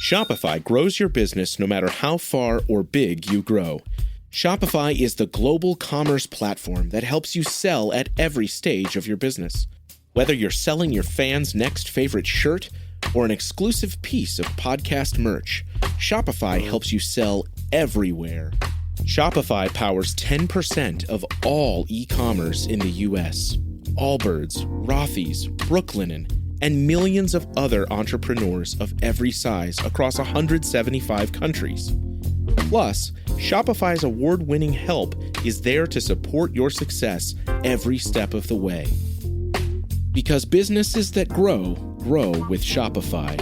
Shopify grows your business no matter how far or big you grow. Shopify is the global commerce platform that helps you sell at every stage of your business. Whether you're selling your fans' next favorite shirt or an exclusive piece of podcast merch, Shopify helps you sell everywhere. Shopify powers 10% of all e-commerce in the U.S. Allbirds, Rothy's, Brooklinen, and millions of other entrepreneurs of every size across 175 countries. Plus, Shopify's award-winning help is there to support your success every step of the way. Because businesses that grow, grow with Shopify.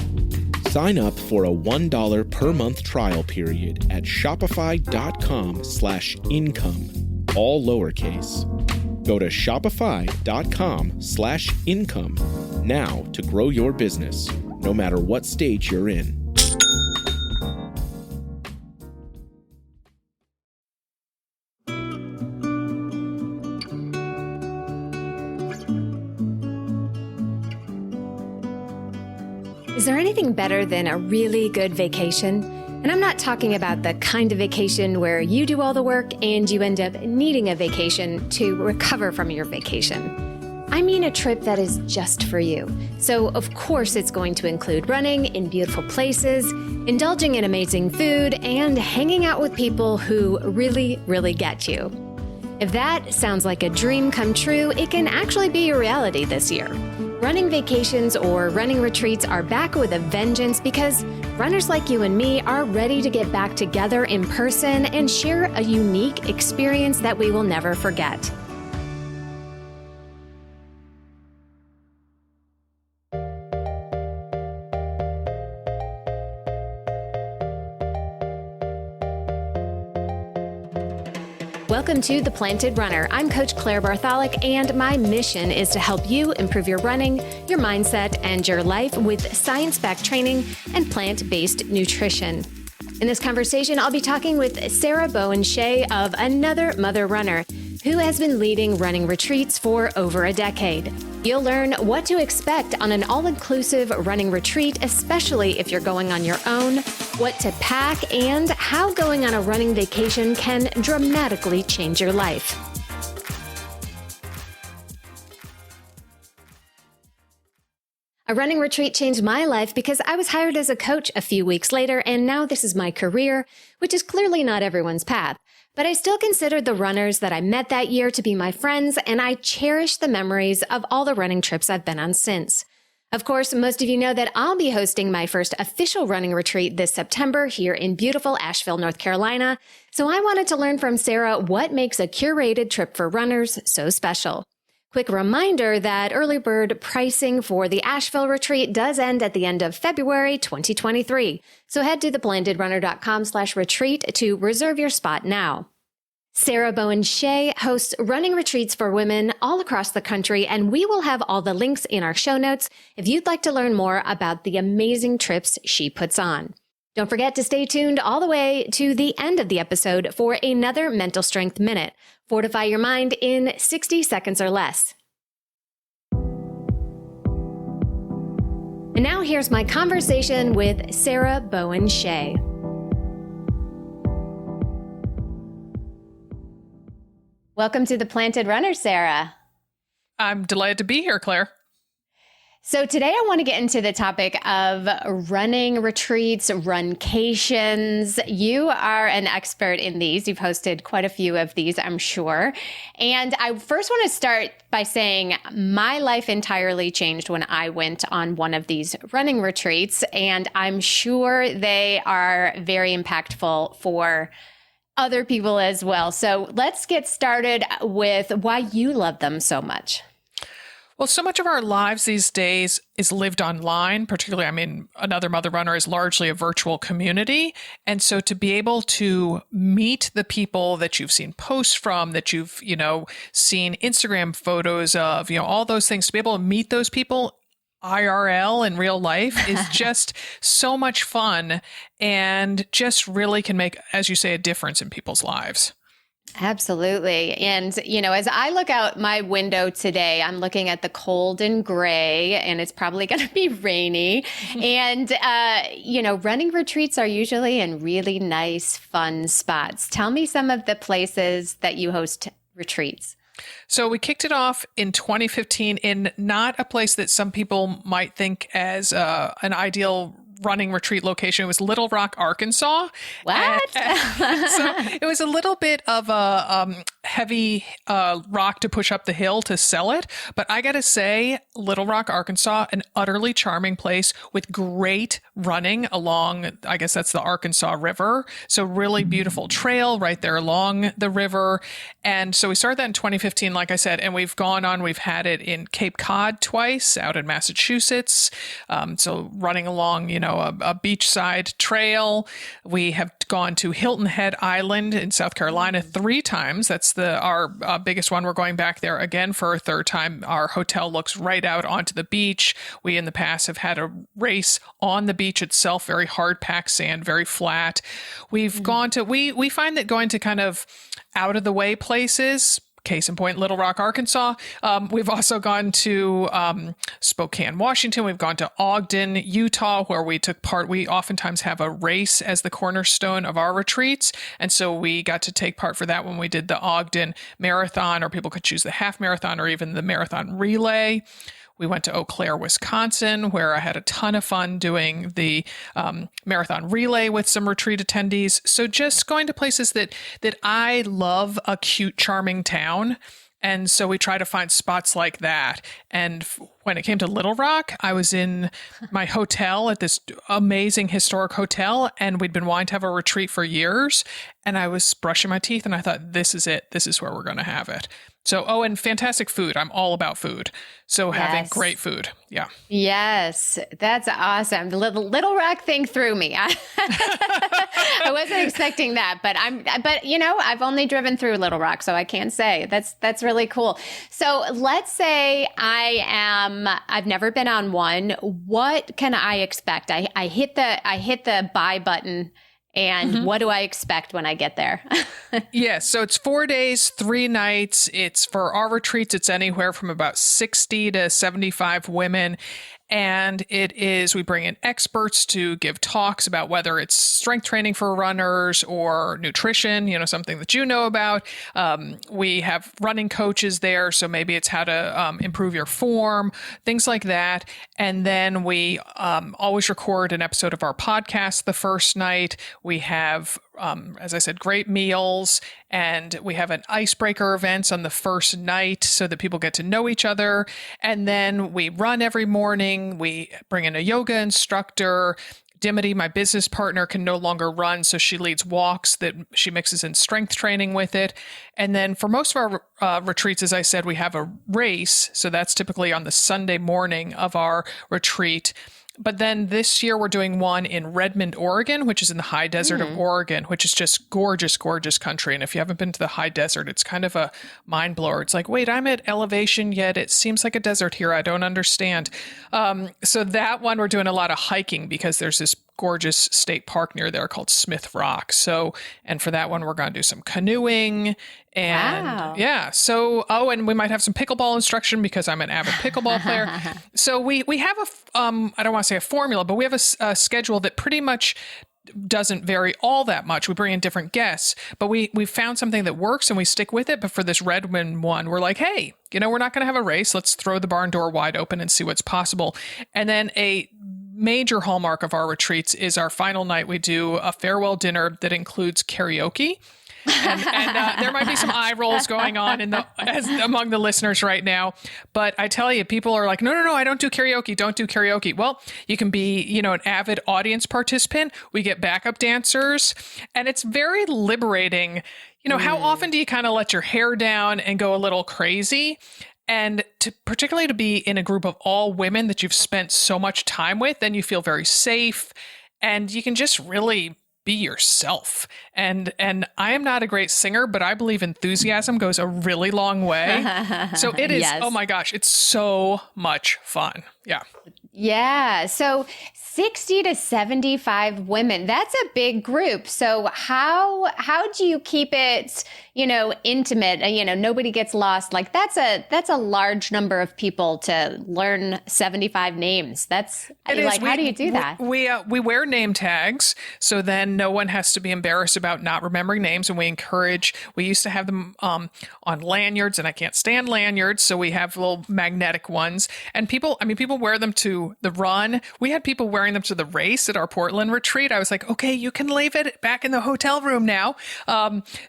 Sign up for a $1 per month trial period at shopify.com/income, all lowercase. Go to shopify.com/income now to grow your business, no matter what stage you're in. Is there anything better than a really good vacation? And I'm not talking about the kind of vacation where you do all the work and you end up needing a vacation to recover from your vacation. I mean a trip that is just for you. So, of course, it's going to include running in beautiful places, indulging in amazing food, and hanging out with people who really, really get you. If that sounds like a dream come true, it can actually be a reality this year. Running vacations or running retreats are back with a vengeance because runners like you and me are ready to get back together in person and share a unique experience that we will never forget. Welcome to The Planted Runner. I'm Coach Claire Bartholic, and my mission is to help you improve your running, your mindset, and your life with science-backed training and plant-based nutrition. In this conversation, I'll be talking with Sarah Bowen Shea of Another Mother Runner, who has been leading running retreats for over a decade. You'll learn what to expect on an all-inclusive running retreat, especially if you're going on your own, what to pack, and how going on a running vacation can dramatically change your life. A running retreat changed my life because I was hired as a coach a few weeks later, and now this is my career, which is clearly not everyone's path. But I still consider the runners that I met that year to be my friends, and I cherish the memories of all the running trips I've been on since. Of course, most of you know that I'll be hosting my first official running retreat this September here in beautiful Asheville, North Carolina. So I wanted to learn from Sarah what makes a curated trip for runners so special. Quick reminder that early bird pricing for the Asheville retreat does end at the end of February 2023. So head to theplantedrunner.com/retreat to reserve your spot now. Sarah Bowen Shea hosts running retreats for women all across the country, and we will have all the links in our show notes if you'd like to learn more about the amazing trips she puts on. Don't forget to stay tuned all the way to the end of the episode for another Mental Strength Minute. Fortify your mind in 60 seconds or less. And now here's my conversation with Sarah Bowen Shea. Welcome to The Planted Runner, Sarah. I'm delighted to be here, Claire. So today I want to get into the topic of running retreats, runcations. You are an expert in these. You've hosted quite a few of these, I'm sure. And I first want to start by saying my life entirely changed when I went on one of these running retreats, and I'm sure they are very impactful for other people as well. So let's get started with why you love them so much. Well, so much of our lives these days is lived online, particularly, Another Mother Runner is largely a virtual community. And so to be able to meet the people that you've seen posts from, that you've, seen Instagram photos of, all those things, to be able to meet those people IRL in real life is just so much fun and just really can make, as you say, a difference in people's lives. Absolutely. And, as I look out my window today, I'm looking at the cold and gray, and it's probably going to be rainy. And, running retreats are usually in really nice, fun spots. Tell me some of the places that you host retreats. So we kicked it off in 2015 in not a place that some people might think as an ideal running retreat location. It was Little Rock, Arkansas. What? So it was a little bit of a heavy rock to push up the hill to sell it. But I got to say, Little Rock, Arkansas, an utterly charming place with great running along, I guess that's the Arkansas River. So really beautiful trail right there along the river. And so we started that in 2015, like I said, and we've had it in Cape Cod twice, out in Massachusetts. So running along, a beachside trail. We have gone to Hilton Head Island in South Carolina 3 times. That's our biggest one. We're going back there again for a 3rd time. Our hotel looks right out onto the beach. We in the past have had a race on the beach itself, very hard packed sand, very flat. We've gone to, we find that going to kind of out of the way places, case in point, Little Rock, Arkansas. We've also gone to Spokane, Washington. We've gone to Ogden, Utah, where we took part. We oftentimes have a race as the cornerstone of our retreats. And so we got to take part for that when we did the Ogden Marathon, or people could choose the half marathon or even the marathon relay. We went to Eau Claire, Wisconsin, where I had a ton of fun doing the marathon relay with some retreat attendees. So just going to places that I love, a cute, charming town. And so we try to find spots like that. And when it came to Little Rock, I was in my hotel at this amazing historic hotel, and we'd been wanting to have a retreat for years. And I was brushing my teeth, and I thought, this is it. This is where we're going to have it. So, and fantastic food. I'm all about food. So having great food. Yeah. Yes. That's awesome. The Little Rock thing threw me. I wasn't expecting that, but I've only driven through Little Rock, so I can't say. That's really cool. So let's say I've never been on one. What can I expect? I hit the buy button. And what do I expect when I get there? Yes. So it's 4 days, 3 nights. It's for our retreats. It's anywhere from about 60 to 75 women. And we bring in experts to give talks about whether it's strength training for runners or nutrition, something that you know about. We have running coaches there. So maybe it's how to improve your form, things like that. And then we always record an episode of our podcast the first night. We have, as I said, great meals, and we have an icebreaker events on the first night so that people get to know each other. And then we run every morning. We bring in a yoga instructor. Dimity, my business partner, can no longer run, so she leads walks that she mixes in strength training with it. And then for most of our retreats, as I said, we have a race. So that's typically on the Sunday morning of our retreat. But then this year we're doing one in Redmond, Oregon, which is in the high desert of Oregon, which is just gorgeous, gorgeous country. And if you haven't been to the high desert, it's kind of a mind blower. It's like, wait, I'm at elevation, yet it seems like a desert here. I don't understand. So that one, we're doing a lot of hiking because there's this gorgeous state park near there called Smith Rock. So, and for that one, we're going to do some canoeing and and we might have some pickleball instruction because I'm an avid pickleball player. So we have I don't want to say a formula, but we have a schedule that pretty much doesn't vary all that much. We bring in different guests, but we found something that works and we stick with it. But for this Redmond one, we're like, hey, we're not going to have a race. Let's throw the barn door wide open and see what's possible. And then a major hallmark of our retreats is our final night. We do a farewell dinner that includes karaoke. And there might be some eye rolls going on among the listeners right now. But I tell you, people are like, no, I don't do karaoke. Don't do karaoke. Well, you can be, an avid audience participant. We get backup dancers. And it's very liberating. How often do you kind of let your hair down and go a little crazy? And particularly to be in a group of all women that you've spent so much time with, then you feel very safe and you can just really be yourself. And I am not a great singer, but I believe enthusiasm goes a really long way. So it is, Oh my gosh, it's so much fun. Yeah. Yeah. So 60 to 75 women. That's a big group. So how do you keep it, intimate? Nobody gets lost. Like that's a large number of people to learn 75 names. That's how do you do that? We wear name tags, so then no one has to be embarrassed about not remembering names. And we used to have them on lanyards, and I can't stand lanyards, so we have little magnetic ones. And people wear them to the run. We had people wearing them to the race at our Portland retreat. I was like, okay, you can leave it back in the hotel room now.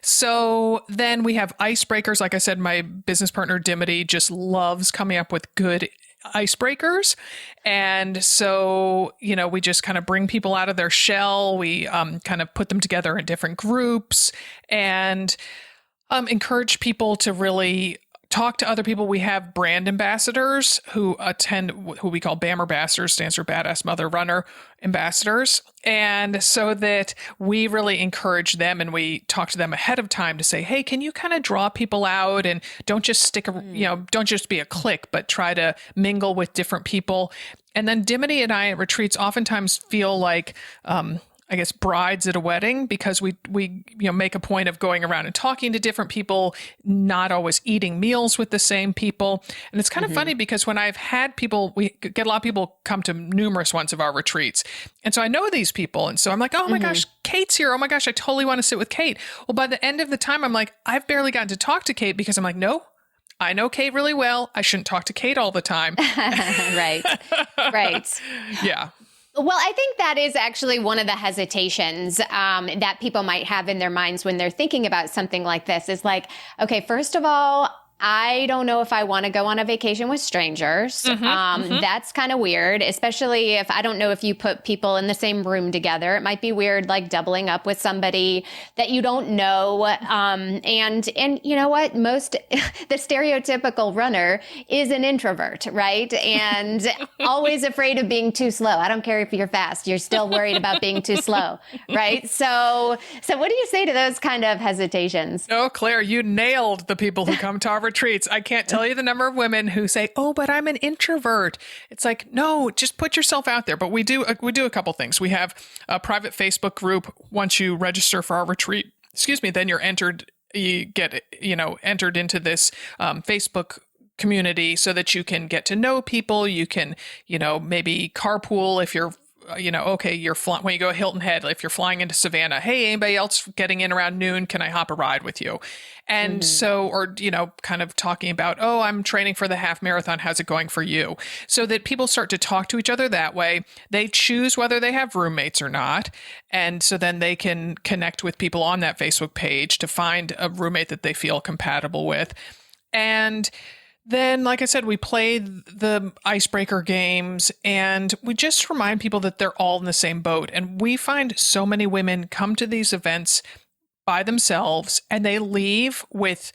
So then we have icebreakers. Like I said, my business partner Dimity just loves coming up with good icebreakers. And so, we just kind of bring people out of their shell. We kind of put them together in different groups and encourage people to really talk to other people. We have brand ambassadors who attend, who we call BAM ambassadors, stands for Badass Mother Runner Ambassadors. And so that we really encourage them, and we talk to them ahead of time to say, hey, can you kind of draw people out and don't just don't just be a clique, but try to mingle with different people. And then Dimity and I at retreats oftentimes feel like, I guess, brides at a wedding, because we make a point of going around and talking to different people, not always eating meals with the same people. And it's kind of funny because when I've had people, we get a lot of people come to numerous ones of our retreats. And so I know these people. And so I'm like, oh my gosh, Kate's here. Oh my gosh, I totally want to sit with Kate. Well, by the end of the time, I'm like, I've barely gotten to talk to Kate, because I'm like, no, I know Kate really well. I shouldn't talk to Kate all the time. Right. Yeah. Well, I think that is actually one of the hesitations that people might have in their minds when they're thinking about something like this is like, okay, first of all, I don't know if I want to go on a vacation with strangers. That's kind of weird, especially if I don't know if you put people in the same room together. It might be weird, like doubling up with somebody that you don't know. And you know what? The stereotypical runner is an introvert, right? And always afraid of being too slow. I don't care if you're fast. You're still worried about being too slow, right? So what do you say to those kind of hesitations? Oh, Claire, you nailed the people who come to our retreats. I can't tell you the number of women who say, oh, but I'm an introvert. It's like, no, just put yourself out there. But we do a couple things. We have a private Facebook group. Once you register for our retreat, then you get entered into this Facebook community so that you can get to know people. You can, maybe carpool if you're you're flying when you go to Hilton Head, if you're flying into Savannah, hey, anybody else getting in around noon? Can I hop a ride with you? And kind of talking about, oh, I'm training for the half marathon. How's it going for you? So that people start to talk to each other that way. They choose whether they have roommates or not. And so then they can connect with people on that Facebook page to find a roommate that they feel compatible with. And then, like I said, we play the icebreaker games, and we just remind people that they're all in the same boat. And we find so many women come to these events by themselves, and they leave with,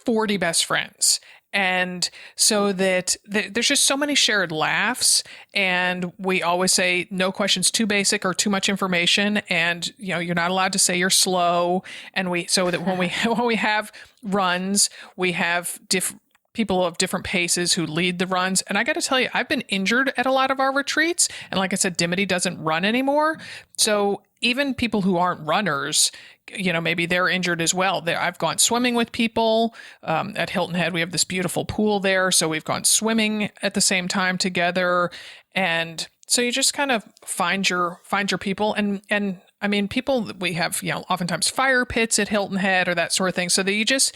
40 best friends. And so that there's just so many shared laughs. And we always say no questions too basic or too much information. And, you're not allowed to say you're slow. And so that when we have runs, we have people of different paces who lead the runs. And I got to tell you, I've been injured at a lot of our retreats. And like I said, Dimity doesn't run anymore. So even people who aren't runners, maybe they're injured as well. I've gone swimming with people at Hilton Head. We have this beautiful pool there. So we've gone swimming at the same time together. And so you just kind of find your people. And I mean, people that we have, oftentimes fire pits at Hilton Head or that sort of thing. So that you just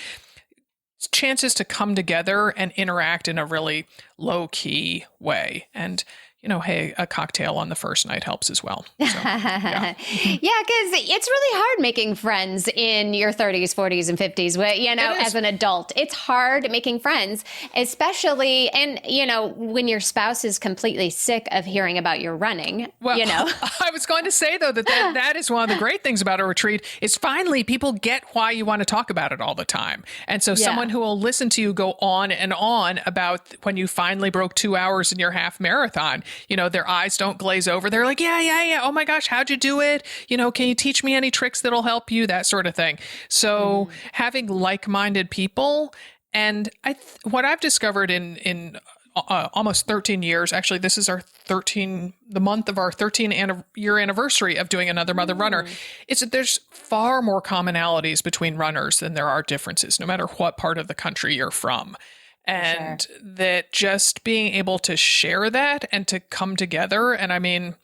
chances to come together and interact in a really low key way. And, hey, a cocktail on the first night helps as well. So, yeah, because it's really hard making friends in your 30s, 40s, and 50s, as an adult. It's hard making friends, especially, and, when your spouse is completely sick of hearing about your running, well, I was going to say, though, that is one of the great things about a retreat is finally people get why you want to talk about it all the time. And so someone who will listen to you go on and on about when you finally broke 2 hours in your half marathon, their eyes don't glaze over. They're like, yeah. Oh my gosh, how'd you do it? Can you teach me any tricks that'll help you? That sort of thing. So having like-minded people, and what I've discovered in almost 13 years. Actually, this is the month of our 13-year anniversary of doing Another Mother Runner. Is that there's far more commonalities between runners than there are differences, no matter what part of the country you're from. And that just being able to share that and to come together. And I mean,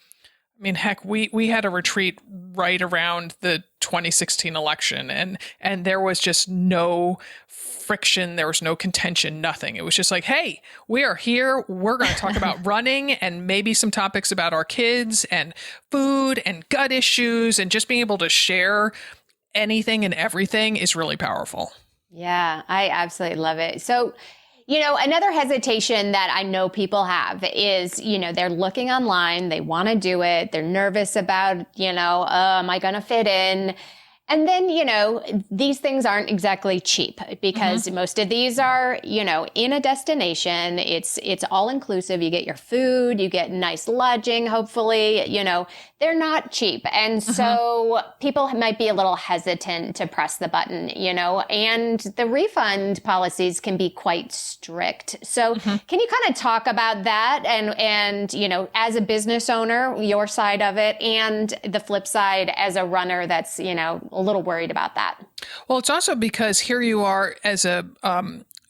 heck, we had a retreat right around the 2016 election, and there was just no friction. There was no contention, nothing. It was just like, hey, we are here. We're going to talk about running and maybe some topics about our kids and food and gut issues, and just being able to share anything and everything is really powerful. Yeah, I absolutely love it. So, another hesitation that I know people have is, they're looking online, they want to do it, they're nervous about, am I going to fit in? And then, these things aren't exactly cheap because most of these are, in a destination. It's all inclusive. You get your food, you get nice lodging, hopefully, they're not cheap. And so people might be a little hesitant to press the button, and the refund policies can be quite strict. So can you kind of talk about that and, as a business owner, your side of it, and the flip side as a runner that's, a little worried about that? Well, it's also because here you are as a,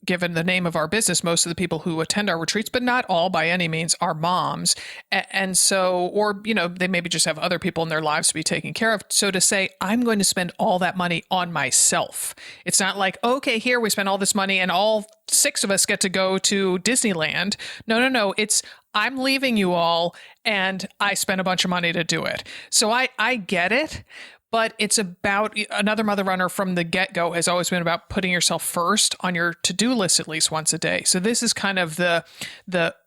given the name of our business, most of the people who attend our retreats, but not all by any means, are moms. And so, or, they maybe just have other people in their lives to be taken care of. So to say, I'm going to spend all that money on myself. It's not like, okay, here we spend all this money and all 6 of us get to go to Disneyland. No. It's, I'm leaving you all and I spent a bunch of money to do it. So I get it. But it's about Another Mother Runner from the get-go has always been about putting yourself first on your to-do list at least once a day. So this is kind of the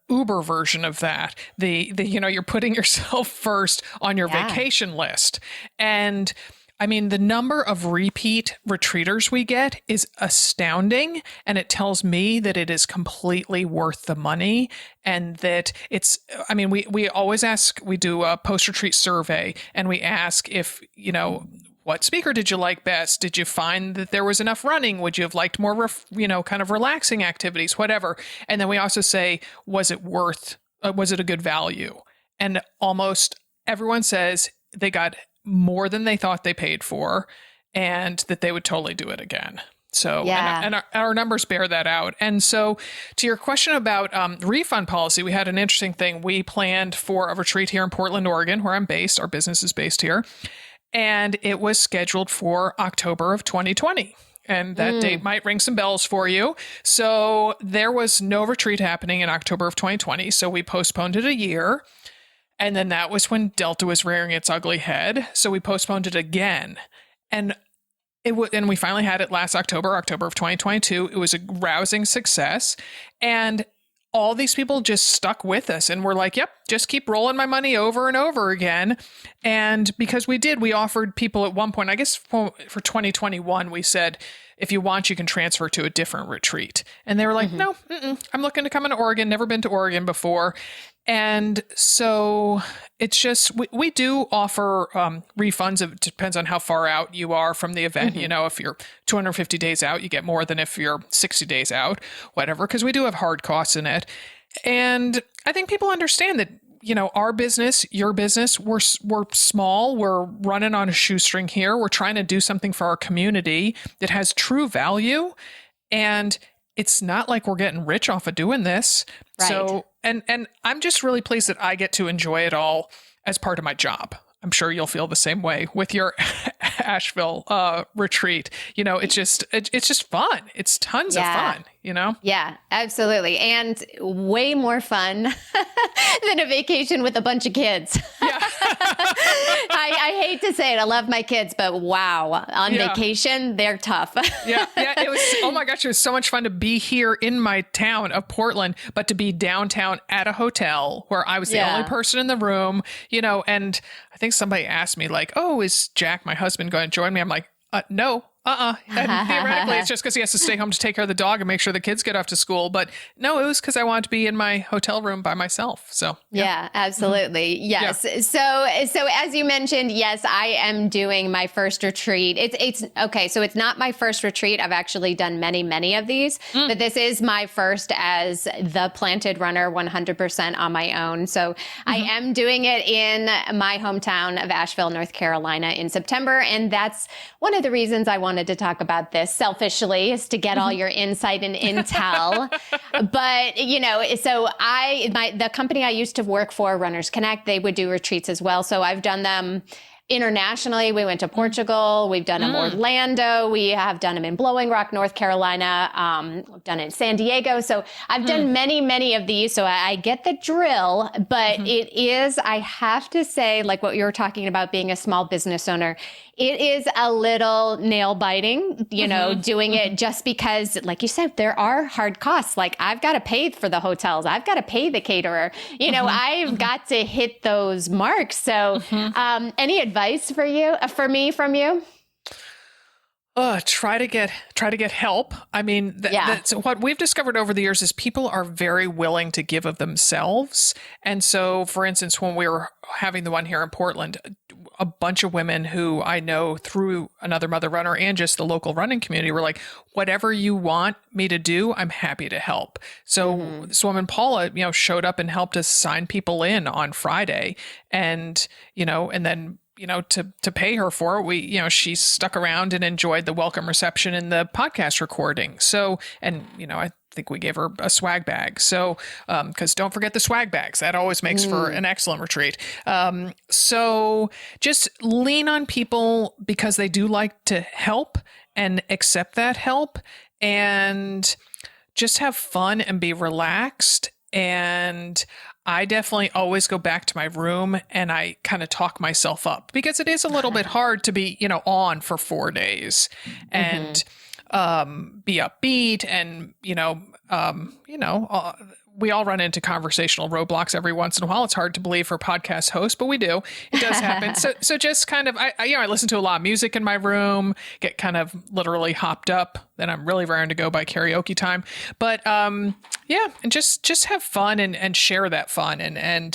Uber version of that. The you're putting yourself first on your vacation list. And I mean, the number of repeat retreaters we get is astounding. And it tells me that it is completely worth the money. And that it's, we always ask, we do a post-retreat survey, and we ask if, what speaker did you like best? Did you find that there was enough running? Would you have liked more, kind of relaxing activities, whatever? And then we also say, was it a good value? And almost everyone says they got more than they thought they paid for, and that they would totally do it again. So, and our numbers bear that out. And so to your question about refund policy, we had an interesting thing. We planned for a retreat here in Portland, Oregon, where I'm based. Our business is based here. And it was scheduled for October of 2020. And that date might ring some bells for you. So there was no retreat happening in October of 2020. So we postponed it a year. And then that was when Delta was rearing its ugly head. So we postponed it again. And and we finally had it last October of 2022. It was a rousing success. And all these people just stuck with us and were like, yep, just keep rolling my money over and over again. And because we offered people at one point, I guess for 2021, we said, if you want, you can transfer to a different retreat. And they were like, no, I'm looking to come into Oregon, never been to Oregon before. And so it's just, we do offer refunds. It depends on how far out you are from the event. If you're 250 days out, you get more than if you're 60 days out, whatever, because we do have hard costs in it. And I think people understand that, our business, your business, we're small, we're running on a shoestring here. We're trying to do something for our community that has true value. And it's not like we're getting rich off of doing this. Right. So, and I'm just really pleased that I get to enjoy it all as part of my job. I'm sure you'll feel the same way with your Asheville retreat. It's just fun. It's tons of fun, Yeah, absolutely. And way more fun than a vacation with a bunch of kids. Yeah. I hate to say it. I love my kids, but wow, on vacation, they're tough. Yeah. It was, oh my gosh, it was so much fun to be here in my town of Portland, but to be downtown at a hotel where I was the only person in the room, and I think somebody asked me like, oh, is Jack, my husband, going to join me? I'm like, no, And theoretically, it's just because he has to stay home to take care of the dog and make sure the kids get off to school. But no, it was because I wanted to be in my hotel room by myself. So yeah, absolutely. Yes. Yeah. So as you mentioned, yes, I am doing my first retreat. It's okay. So it's not my first retreat. I've actually done many of these, but this is my first as the Planted Runner 100% on my own. So I am doing it in my hometown of Asheville, North Carolina in September. And that's one of the reasons I wanted to talk about this selfishly, is to get all your insight and intel. But, so the company I used to work for, Runners Connect, they would do retreats as well. So I've done them internationally. We went to Portugal. We've done them Orlando. We have done them in Blowing Rock, North Carolina. We've done it in San Diego. So I've done many of these. So I get the drill, but it is, I have to say, like what you were talking about being a small business owner, it is a little nail biting, doing it just because, like you said, there are hard costs. Like I've got to pay for the hotels. I've got to pay the caterer. I've got to hit those marks. So any advice for me from you? Try to get help. I mean, that's what we've discovered over the years is people are very willing to give of themselves. And so, for instance, when we were having the one here in Portland, a bunch of women who I know through another mother runner and just the local running community were like, whatever you want me to do, I'm happy to help. So this woman, Paula, showed up and helped us sign people in on Friday. And, and then, to pay her for it, we, she stuck around and enjoyed the welcome reception and the podcast recording. So, and, I think we gave her a swag bag. So, because don't forget the swag bags. That always makes for an excellent retreat. So just lean on people because they do like to help and accept that help, and just have fun and be relaxed. And I definitely always go back to my room and I kind of talk myself up because it is a little bit hard to be, on for 4 days and be upbeat and, we all run into conversational roadblocks every once in a while. It's hard to believe for podcast hosts, but we do. It does happen. So just kind of, I listen to a lot of music in my room, get kind of literally hopped up. Then I'm really raring to go by karaoke time. But and just have fun and share that fun and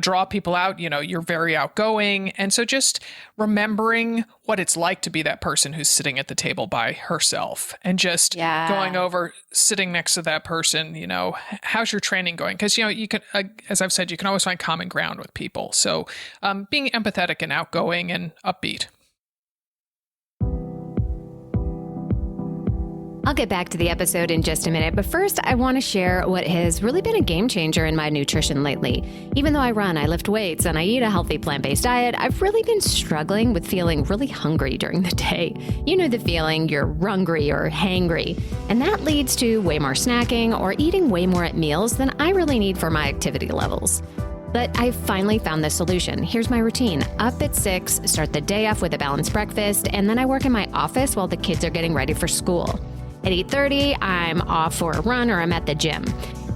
draw people out. You're very outgoing. And so just remembering what it's like to be that person who's sitting at the table by herself and just going over, sitting next to that person, how's your training going? Because, you can, as I've said, you can always find common ground with people. So being empathetic and outgoing and upbeat. I'll get back to the episode in just a minute, but first I want to share what has really been a game changer in my nutrition lately. Even though I run, I lift weights, and I eat a healthy plant-based diet, I've really been struggling with feeling really hungry during the day. You know the feeling, you're rungry or hangry, and that leads to way more snacking or eating way more at meals than I really need for my activity levels. But I finally found the solution. Here's my routine. Up at 6, start the day off with a balanced breakfast, and then I work in my office while the kids are getting ready for school. At 8:30, I'm off for a run or I'm at the gym.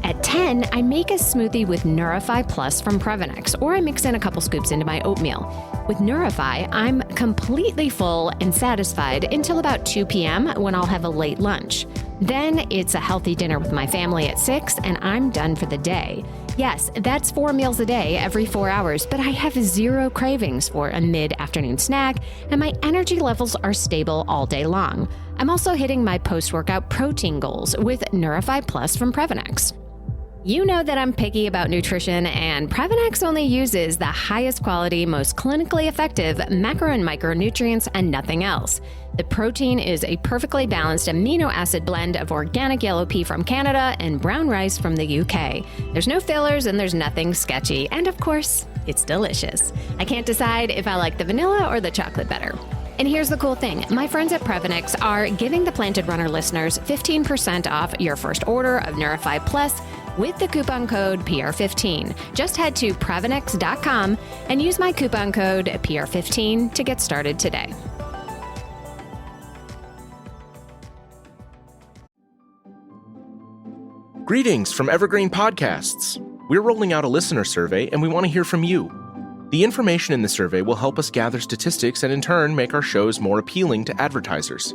At 10, I make a smoothie with Neurify Plus from Previnex, or I mix in a couple scoops into my oatmeal. With Neurify, I'm completely full and satisfied until about 2 p.m. when I'll have a late lunch. Then it's a healthy dinner with my family at 6, and I'm done for the day. Yes, that's 4 meals a day every 4 hours, but I have zero cravings for a mid-afternoon snack, and my energy levels are stable all day long. I'm also hitting my post-workout protein goals with Neurify Plus from Previnex. You know that I'm picky about nutrition, and Previnex only uses the highest quality, most clinically effective macro and micronutrients and nothing else. The protein is a perfectly balanced amino acid blend of organic yellow pea from Canada and brown rice from the UK. There's no fillers and there's nothing sketchy, and of course, it's delicious. I can't decide if I like the vanilla or the chocolate better. And here's the cool thing. My friends at Previnex are giving the Planted Runner listeners 15% off your first order of Neurify Plus with the coupon code PR15. Just head to Previnex.com and use my coupon code PR15 to get started today. Greetings from Evergreen Podcasts. We're rolling out a listener survey and we want to hear from you. The information in the survey will help us gather statistics and in turn make our shows more appealing to advertisers.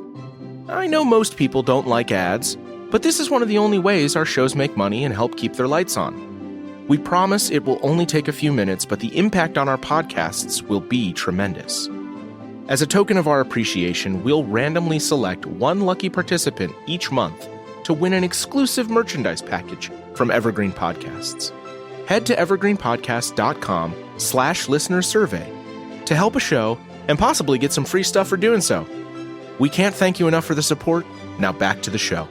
I know most people don't like ads, but this is one of the only ways our shows make money and help keep their lights on. We promise it will only take a few minutes, but the impact on our podcasts will be tremendous. As a token of our appreciation, we'll randomly select one lucky participant each month to win an exclusive merchandise package from Evergreen Podcasts. Head to evergreenpodcast.com/listenersurvey to help a show and possibly get some free stuff for doing so. We can't thank you enough for the support. Now back to the show.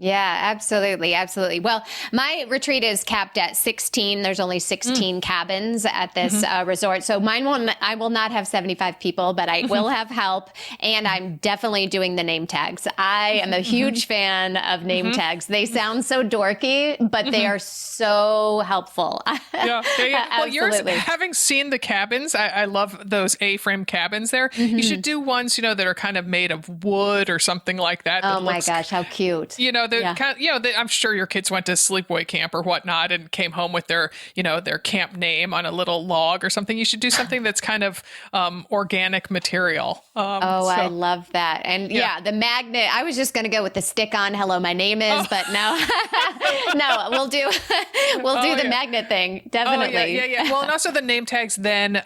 Yeah, absolutely. Absolutely. Well, my retreat is capped at 16. There's only 16 cabins at this resort. So I will not have 75 people, but I will have help. And I'm definitely doing the name tags. I am a huge fan of name tags. They sound so dorky, but they are so helpful. Yeah. Well, having seen the cabins, I love those A-frame cabins there. You should do ones, that are kind of made of wood or something like that. Oh my gosh, how cute. I'm sure your kids went to sleepaway camp or whatnot and came home with their camp name on a little log or something. You should do something that's kind of organic material. I love that. And the magnet, I was just going to go with the stick on, hello, my name is, but no, we'll do the magnet thing. Definitely. Well, and also the name tags, then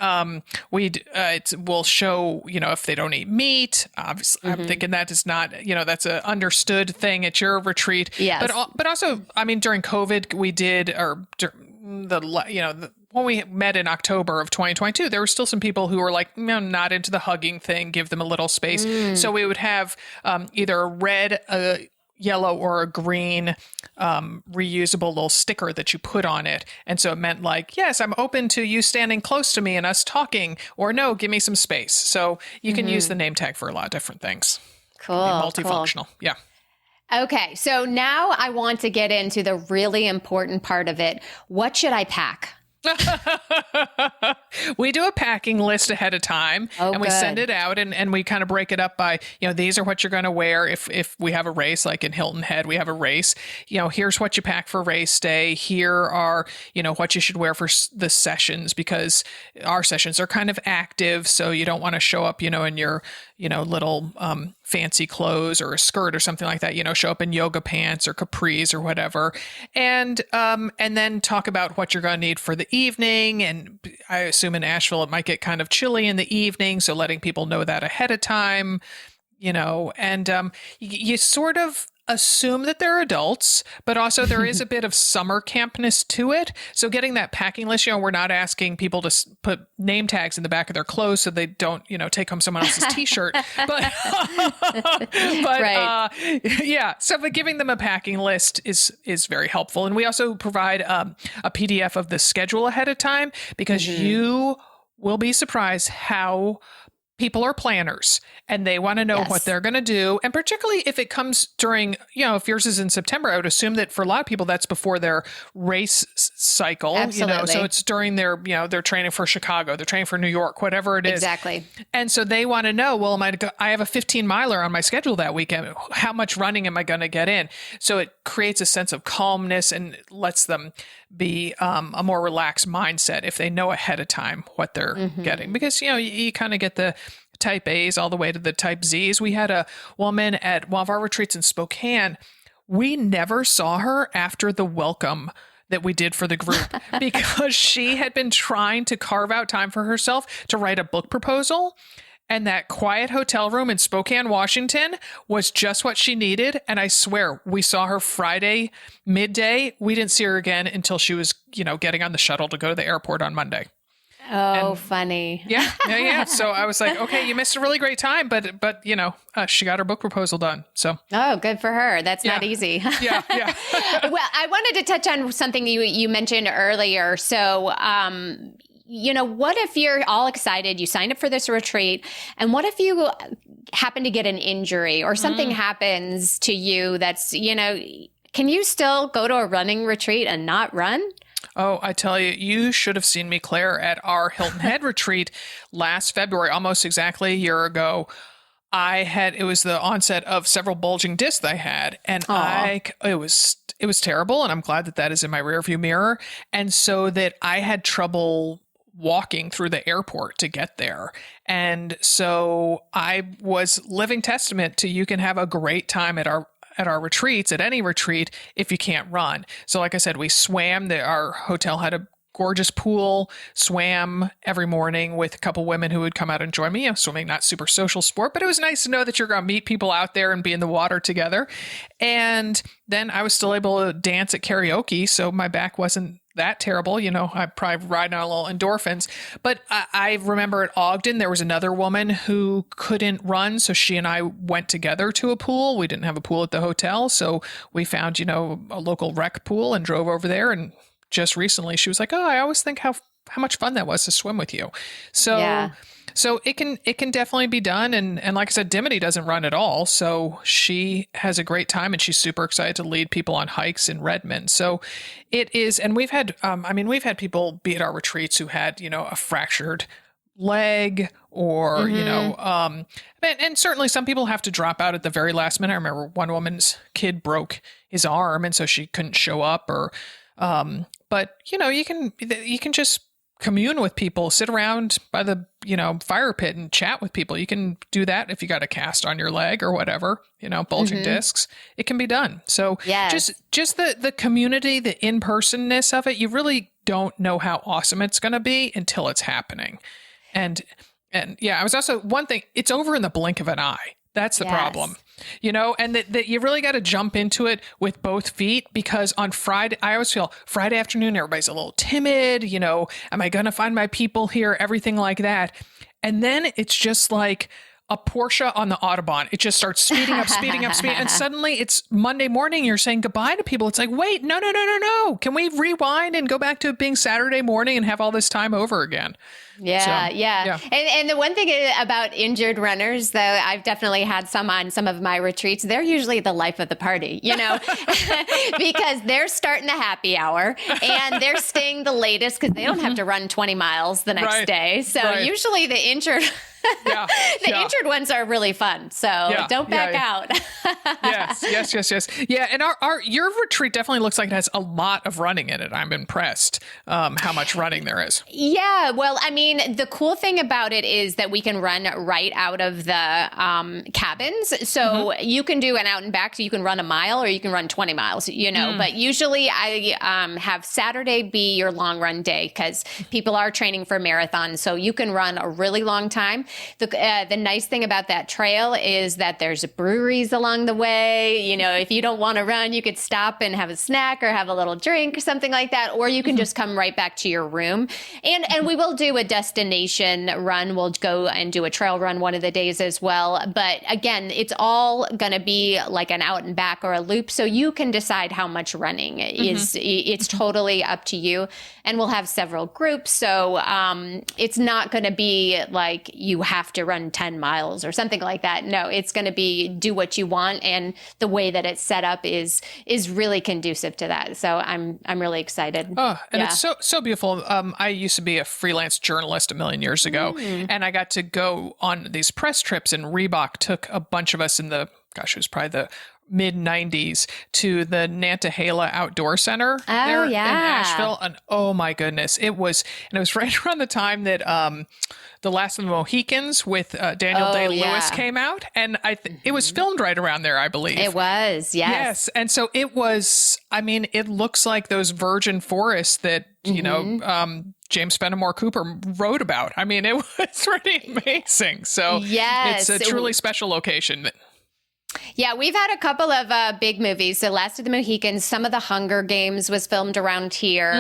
we'll show, if they don't eat meat, obviously I'm thinking that is not, that's an understood thing at your retreat. Yes. But also, during COVID, we did, when we met in October of 2022, there were still some people who were like, not into the hugging thing, give them a little space. So we would have either a red, a yellow, or a green reusable little sticker that you put on it. And so it meant like, yes, I'm open to you standing close to me and us talking, or no, give me some space. So you can use the name tag for a lot of different things. Cool. Multifunctional. Cool. Yeah. Okay, so now I want to get into the really important part of it. What should I pack? We do a packing list ahead of time and we send it out and we kind of break it up by, these are what you're going to wear. If we have a race, like in Hilton Head, we have a race, here's what you pack for race day. Here are, what you should wear for the sessions, because our sessions are kind of active. So you don't want to show up, in your, little, fancy clothes or a skirt or something like that, show up in yoga pants or capris or whatever. And then talk about what you're going to need for the evening. And I assume in Asheville, it might get kind of chilly in the evening. So letting people know that ahead of time, and you sort of assume that they're adults, but also there is a bit of summer campness to it. So getting that packing list, we're not asking people to put name tags in the back of their clothes so they don't, take home someone else's t-shirt. But but giving them a packing list is very helpful. And we also provide a PDF of the schedule ahead of time, because you will be surprised how people are planners and they want to know what they're going to do. And particularly if it comes during, if yours is in September, I would assume that for a lot of people, that's before their race cycle, Absolutely. So it's during their, they're training for Chicago, they're training for New York, whatever it is. Exactly. And so they want to know, well, I have a 15 miler on my schedule that weekend. How much running am I going to get in? So it creates a sense of calmness and lets them be a more relaxed mindset if they know ahead of time what they're getting, because, you kind of get the type A's all the way to the type Z's. We had a woman at one of our retreats in Spokane. We never saw her after the welcome that we did for the group because she had been trying to carve out time for herself to write a book proposal. And that quiet hotel room in Spokane, Washington was just what she needed. And I swear, we saw her Friday midday. We didn't see her again until she was, getting on the shuttle to go to the airport on Monday. Oh, funny. Yeah. So I was like, okay, you missed a really great time, but she got her book proposal done. So. Oh, good for her. That's not easy. Yeah. Well, I wanted to touch on something you mentioned earlier. So, what if you're all excited, you signed up for this retreat, and what if you happen to get an injury or something happens to you that's, can you still go to a running retreat and not run? Oh, I tell you, you should have seen me, Claire, at our Hilton Head retreat last February, almost exactly a year ago. it was the onset of several bulging discs I had, and it was terrible. And I'm glad that is in my rearview mirror. And so that I had trouble walking through the airport to get there. And so I was living testament to, you can have a great time at our retreats, at any retreat, if you can't run. So like I said, we swam. Our hotel had a gorgeous pool, swam every morning with a couple women who would come out and join me. Swimming, not super social sport, but it was nice to know that you're going to meet people out there and be in the water together. And then I was still able to dance at karaoke, so my back wasn't that terrible. I probably riding on a little endorphins. But I remember at Ogden, there was another woman who couldn't run, so she and I went together to a pool. We didn't have a pool at the hotel, so we found, a local rec pool and drove over there. And just recently she was like, I always think how much fun that was to swim with you. So Yeah. So it can definitely be done. And like I said, Dimity doesn't run at all. So she has a great time and she's super excited to lead people on hikes in Redmond. So it is. And we've had, we've had people be at our retreats who had, a fractured leg or, and certainly some people have to drop out at the very last minute. I remember one woman's kid broke his arm and so she couldn't show up but you can just commune with people, sit around by the, fire pit and chat with people. You can do that if you got a cast on your leg or whatever, bulging discs, it can be done. So just the community, the in-personness of it, you really don't know how awesome it's going to be until it's happening. And yeah, I was also one thing, it's over in the blink of an eye. That's the problem, and that you really got to jump into it with both feet, because on Friday, I always feel Friday afternoon, everybody's a little timid, am I going to find my people here? Everything like that. And then it's just like a Porsche on the Autobahn. It just starts speeding up. And suddenly it's Monday morning. You're saying goodbye to people. It's like, wait, no. Can we rewind and go back to it being Saturday morning and have all this time over again? Yeah. And the one thing about injured runners, though, I've definitely had some on some of my retreats. They're usually the life of the party, because they're starting the happy hour and they're staying the latest because they don't have to run 20 miles the next day. So usually the injured... injured ones are really fun. So don't back out. Yes. Yeah. And your retreat definitely looks like it has a lot of running in it. I'm impressed how much running there is. Yeah. Well, the cool thing about it is that we can run right out of the cabins. So you can do an out and back. So you can run a mile or you can run 20 miles, but usually I have Saturday be your long run day because people are training for marathons. So you can run a really long time. The nice thing about that trail is that there's breweries along the way. If you don't want to run, you could stop and have a snack or have a little drink or something like that. Or you can just come right back to your room. And we will do a destination run. We'll go and do a trail run one of the days as well. But again, it's all going to be like an out and back or a loop. So you can decide how much running is. It's totally up to you. And we'll have several groups. So it's not going to be like you have to run 10 miles or something like that. No, it's going to be do what you want. And the way that it's set up is really conducive to that. So I'm really excited. Oh, and it's so beautiful. I used to be a freelance journalist a million years ago, and I got to go on these press trips, and Reebok took a bunch of us in it was probably the mid 90s to the Nantahala Outdoor Center there in Asheville. And oh my goodness, it was right around the time that The Last of the Mohicans with Daniel Day-Lewis came out. And it was filmed right around there, I believe. It was, yes. And so it was, it looks like those virgin forests that, James Fenimore Cooper wrote about. It was pretty amazing. So it's a truly special location. Yeah, we've had a couple of big movies. So Last of the Mohicans, some of the Hunger Games was filmed around here.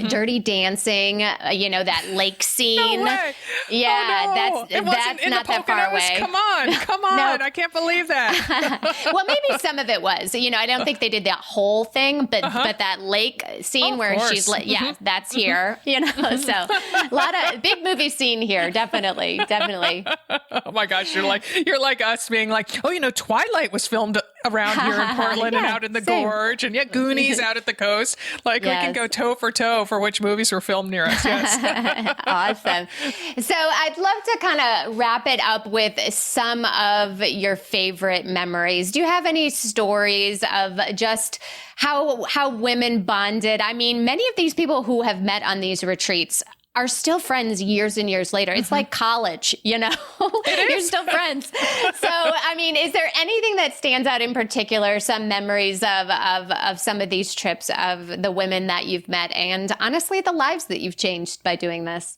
Dirty Dancing, that lake scene. No way. Yeah, oh, no. that's not that far away. Come on. No. I can't believe that. Well, maybe some of it was. I don't think they did that whole thing, but that lake scene where she's that's here. So a lot of big movie scene here. Definitely. Oh my gosh, you're like us being like, Twilight was filmed around here in Portland and out in the gorge, and Goonies out at the coast. Like we can go toe for which movies were filmed near us. Yes. Awesome. So I'd love to kind of wrap it up with some of your favorite memories. Do you have any stories of just how women bonded? I mean, many of these people who have met on these retreats are still friends years and years later. It's like college, You're still friends. So, I mean, is there anything that stands out in particular, some memories of some of these trips of the women that you've met and honestly, the lives that you've changed by doing this?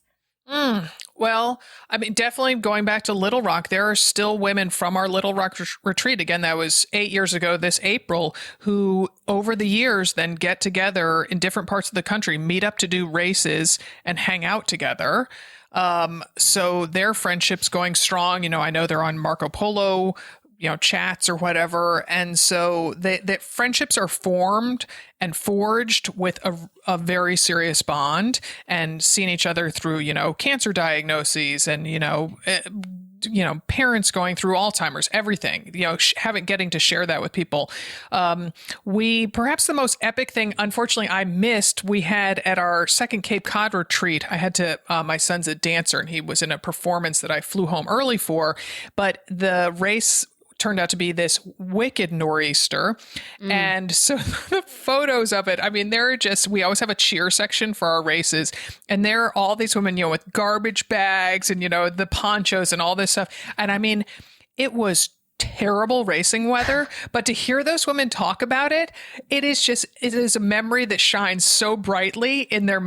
Well, I mean, definitely going back to Little Rock, there are still women from our Little Rock retreat. Again, that was 8 years ago this April, who over the years then get together in different parts of the country, meet up to do races and hang out together. So their friendship's going strong. I know they're on Marco Polo, chats or whatever. And so the friendships are formed and forged with a very serious bond, and seeing each other through, cancer diagnoses and, parents going through Alzheimer's, everything, getting to share that with people. Perhaps the most epic thing, unfortunately, I missed, we had at our second Cape Cod retreat. I had to, my son's a dancer and he was in a performance that I flew home early for, but the race turned out to be this wicked nor'easter. And so the photos of it, I mean, we always have a cheer section for our races, and there are all these women, with garbage bags and, the ponchos and all this stuff. And I mean, it was terrible racing weather, but to hear those women talk about it, it is a memory that shines so brightly in their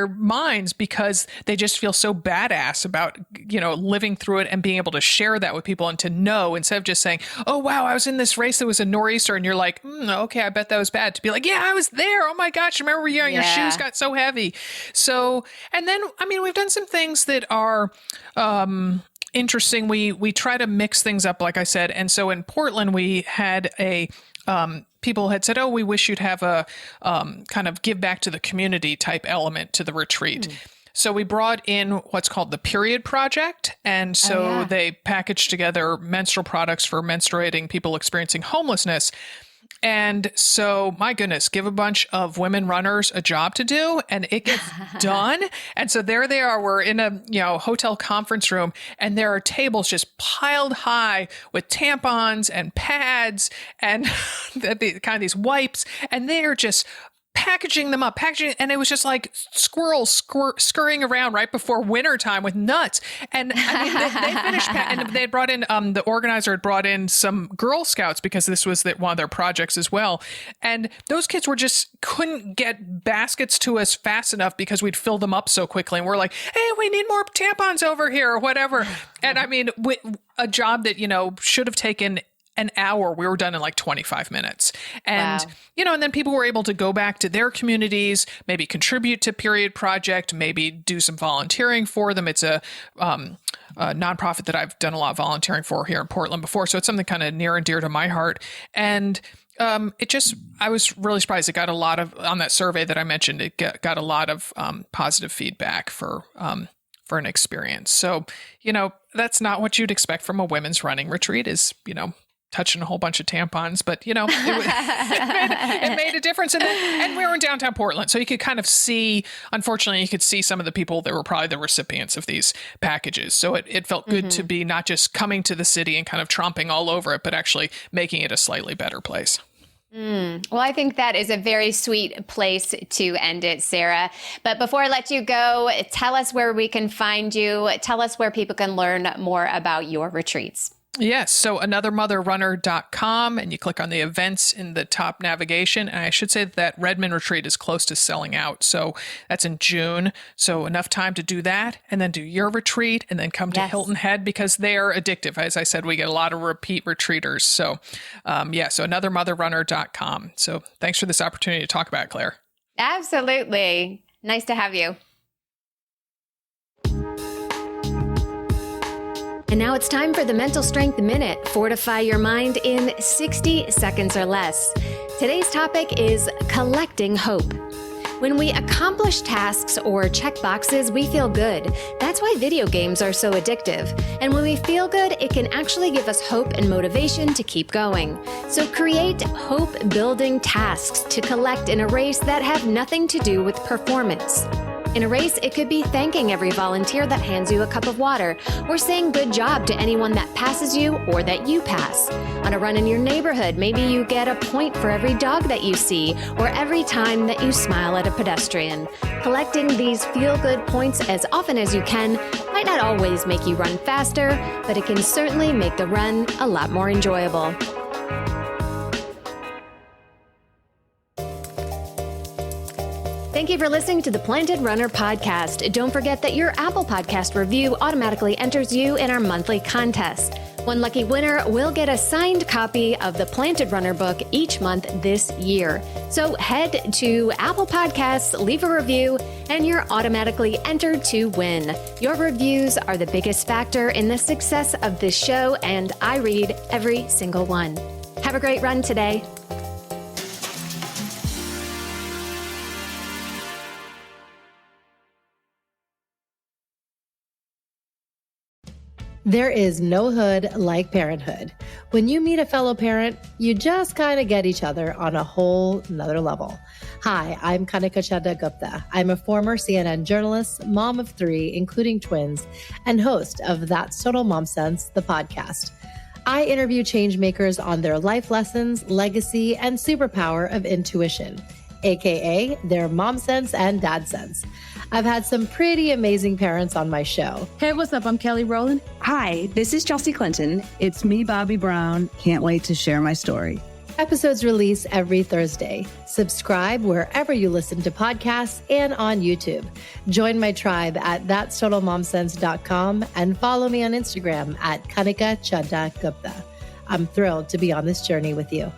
minds, because they just feel so badass about, living through it and being able to share that with people, and to know, instead of just saying, oh, wow, I was in this race that was a nor'easter, and you're like, okay, I bet that was bad, to be like, yeah, I was there. Oh my gosh, remember your shoes got so heavy. So, and then, I mean, we've done some things that are, interesting. We try to mix things up, like I said. And so in Portland, we had people had said, oh, we wish you'd have a kind of give back to the community type element to the retreat. So we brought in what's called the Period Project. And so they packaged together menstrual products for menstruating people experiencing homelessness. And so, my goodness, give a bunch of women runners a job to do, and it gets done. And so there they are. We're in a hotel conference room, and there are tables just piled high with tampons and pads and kind of these wipes, and they are just packaging them up, and it was just like squirrels scurrying around right before wintertime with nuts. And I mean, they finished, and they had brought in, the organizer had brought in some Girl Scouts, because this was one of their projects as well. And those kids couldn't get baskets to us fast enough, because we'd fill them up so quickly. And we're like, hey, we need more tampons over here or whatever. And I mean, a job that, should have taken an hour, we were done in like 25 minutes. And, and then people were able to go back to their communities, maybe contribute to Period Project, maybe do some volunteering for them. It's a nonprofit that I've done a lot of volunteering for here in Portland before. So it's something kind of near and dear to my heart. And I was really surprised. It got a lot of, on that survey that I mentioned, it got a lot of positive feedback for an experience. So, that's not what you'd expect from a women's running retreat, is, touching a whole bunch of tampons, but it made a difference. And we were in downtown Portland, so you could kind of see, unfortunately, you could see some of the people that were probably the recipients of these packages. So it felt good to be not just coming to the city and kind of tromping all over it, but actually making it a slightly better place. Well, I think that is a very sweet place to end it, Sarah. But before I let you go, tell us where we can find you. Tell us where people can learn more about your retreats. Yes. So anothermotherrunner.com, and you click on the events in the top navigation. And I should say that Redmond retreat is close to selling out. So that's in June. So enough time to do that, and then do your retreat, and then come to Hilton Head, because they are addictive. As I said, we get a lot of repeat retreaters. So so anothermotherrunner.com. So thanks for this opportunity to talk about it, Claire. Absolutely. Nice to have you. And now it's time for the Mental Strength Minute. Fortify your mind in 60 seconds or less. Today's topic is collecting hope. When we accomplish tasks or check boxes, we feel good. That's why video games are so addictive. And when we feel good, it can actually give us hope and motivation to keep going. So create hope-building tasks to collect in a race that have nothing to do with performance. In a race, it could be thanking every volunteer that hands you a cup of water, or saying good job to anyone that passes you or that you pass. On a run in your neighborhood, maybe you get a point for every dog that you see, or every time that you smile at a pedestrian. Collecting these feel-good points as often as you can might not always make you run faster, but it can certainly make the run a lot more enjoyable. Thank you for listening to the Planted Runner podcast. Don't forget that your Apple Podcast review automatically enters you in our monthly contest. One lucky winner will get a signed copy of the Planted Runner book each month this year. So head to Apple Podcasts, leave a review, and you're automatically entered to win. Your reviews are the biggest factor in the success of this show, and I read every single one. Have a great run today. There is no hood like parenthood. When you meet a fellow parent, you just kind of get each other on a whole nother level. Hi, I'm Kanika Chadda Gupta. I'm a former CNN journalist, mom of 3, including twins, and host of That's Total Mom Sense, the podcast. I interview change makers on their life lessons, legacy, and superpower of intuition, aka their mom sense and dad sense. I've had some pretty amazing parents on my show. Hey, what's up? I'm Kelly Rowland. Hi, this is Chelsea Clinton. It's me, Bobby Brown. Can't wait to share my story. Episodes release every Thursday. Subscribe wherever you listen to podcasts and on YouTube. Join my tribe at that'stotalmomsense.com and follow me on Instagram at Kanika Chadda Gupta. I'm thrilled to be on this journey with you.